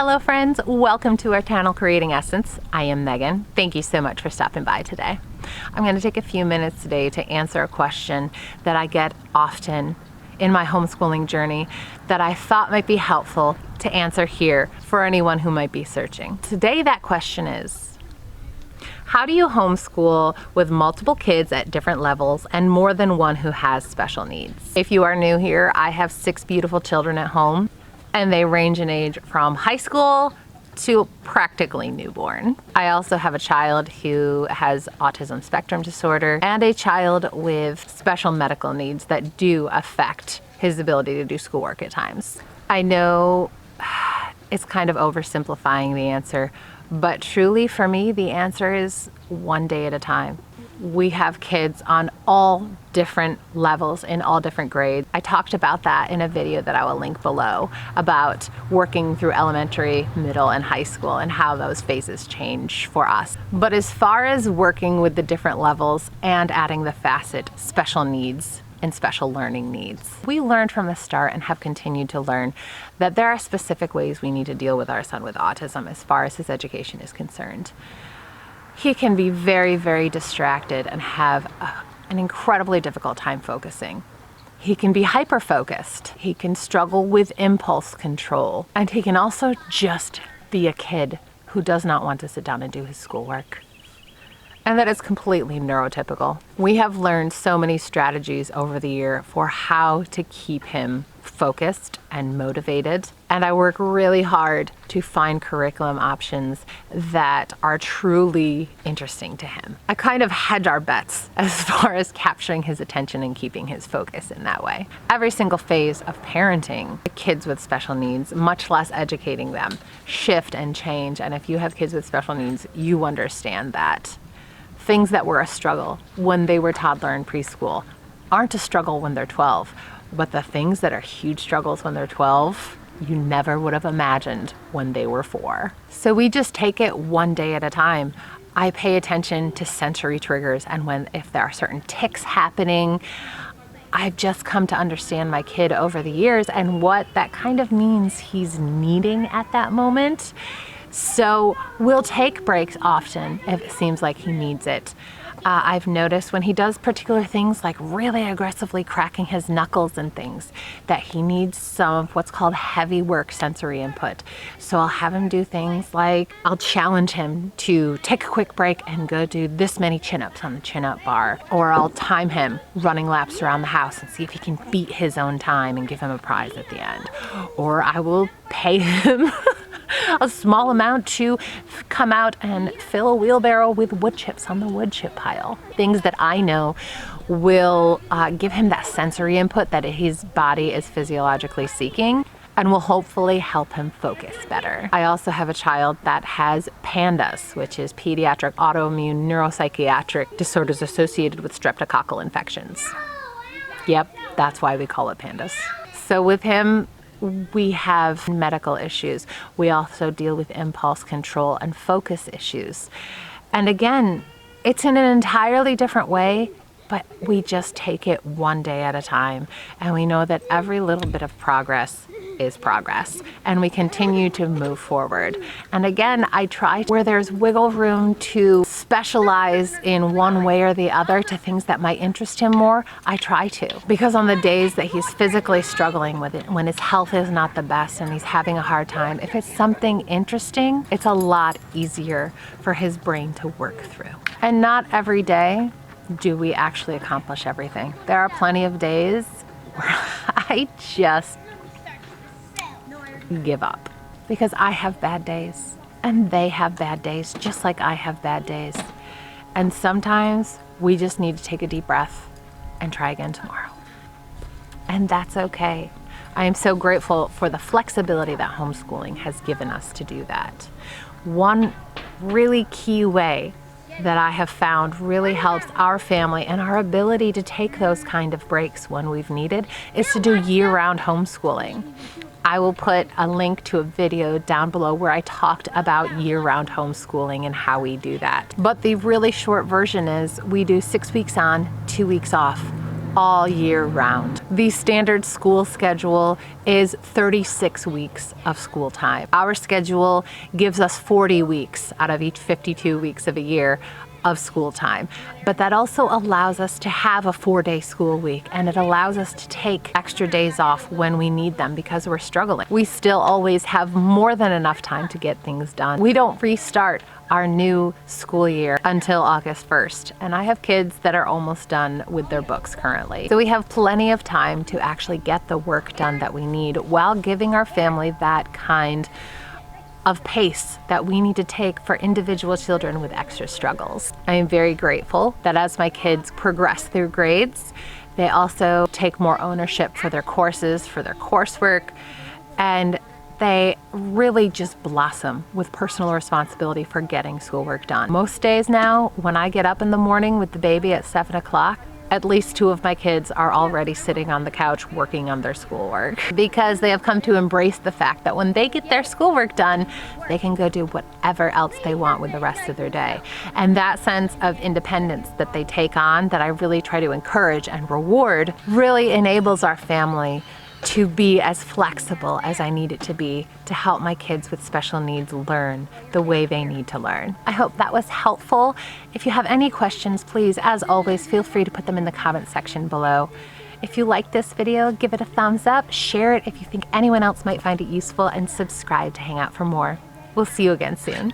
Hello friends, welcome to our channel Creating Essence. I am Megan. Thank you so much for stopping by today. I'm going to take a few minutes today to answer a question that I get often in my homeschooling journey that I thought might be helpful to answer here for anyone who might be searching. Today that question is, how do you homeschool with multiple kids at different levels and more than one who has special needs? If you are new here, I have 6 beautiful children at home, and they range in age from high school to practically newborn. I also have a child who has autism spectrum disorder and a child with special medical needs that do affect his ability to do schoolwork at times. I know it's kind of oversimplifying the answer, but truly for me, the answer is one day at a time. We have kids on all different levels in all different grades. I talked about that in a video that I will link below about working through elementary, middle, and high school and how those phases change for us. But as far as working with the different levels and adding the facet special needs and special learning needs, we learned from the start and have continued to learn that there are specific ways we need to deal with our son with autism as far as his education is concerned. He can be very, very distracted and have an incredibly difficult time focusing. He can be hyper-focused. He can struggle with impulse control. And he can also just be a kid who does not want to sit down and do his schoolwork. And that is completely neurotypical. We have learned so many strategies over the year for how to keep him focused and motivated. And I work really hard to find curriculum options that are truly interesting to him. I kind of hedge our bets as far as capturing his attention and keeping his focus in that way. Every single phase of parenting kids with special needs, much less educating them, shift and change. And if you have kids with special needs, you understand that things that were a struggle when they were toddler and preschool aren't a struggle when they're 12. But the things that are huge struggles when they're 12, you never would have imagined when they were 4. So we just take it one day at a time. I pay attention to sensory triggers, and if there are certain tics happening, I've just come to understand my kid over the years and what that kind of means he's needing at that moment. So we'll take breaks often if it seems like he needs it. I've noticed when he does particular things like really aggressively cracking his knuckles and things that he needs some of what's called heavy work sensory input. So I'll have him do things like I'll challenge him to take a quick break and go do this many chin-ups on the chin-up bar. Or I'll time him running laps around the house and see if he can beat his own time and give him a prize at the end. Or I will pay him a small amount to come out and fill a wheelbarrow with wood chips on the wood chip pile. Things that I know will give him that sensory input that his body is physiologically seeking and will hopefully help him focus better. I also have a child that has PANDAS, which is pediatric autoimmune neuropsychiatric disorders associated with streptococcal infections. Yep, that's why we call it PANDAS. So with him, we have medical issues. We also deal with impulse control and focus issues. And again, it's in an entirely different way, but we just take it one day at a time. And we know that every little bit of progress is progress, and we continue to move forward. And again, I try where there's wiggle room to specialize in one way or the other to things that might interest him more, I try to. Because on the days that he's physically struggling with it, when his health is not the best and he's having a hard time, if it's something interesting, it's a lot easier for his brain to work through. And not every day do we actually accomplish everything. There are plenty of days where I just give up because I have bad days and they have bad days just like I have bad days. And sometimes we just need to take a deep breath and try again tomorrow. And that's okay. I am so grateful for the flexibility that homeschooling has given us to do that. One really key way that I have found really helps our family and our ability to take those kind of breaks when we've needed is to do year-round homeschooling. I will put a link to a video down below where I talked about year-round homeschooling and how we do that. But the really short version is we do 6 weeks on, 2 weeks off, all year round. The standard school schedule is 36 weeks of school time. Our schedule gives us 40 weeks out of each 52 weeks of a year of school time. But that also allows us to have a 4-day school week, and it allows us to take extra days off when we need them because we're struggling. We still always have more than enough time to get things done. We don't restart our new school year until August 1st, and I have kids that are almost done with their books currently. So we have plenty of time to actually get the work done that we need while giving our family that kind of pace that we need to take for individual children with extra struggles. I am very grateful that as my kids progress through grades, they also take more ownership for their courses, for their coursework, and they really just blossom with personal responsibility for getting schoolwork done. Most days now, when I get up in the morning with the baby at 7 o'clock, at least 2 of my kids are already sitting on the couch working on their schoolwork because they have come to embrace the fact that when they get their schoolwork done, they can go do whatever else they want with the rest of their day. And that sense of independence that they take on, that I really try to encourage and reward, really enables our family to be as flexible as I need it to be to help my kids with special needs learn the way they need to learn. I hope that was helpful. If you have any questions, please, as always, feel free to put them in the comment section below. If you like this video, give it a thumbs up, share it if you think anyone else might find it useful, and subscribe to hang out for more. We'll see you again soon.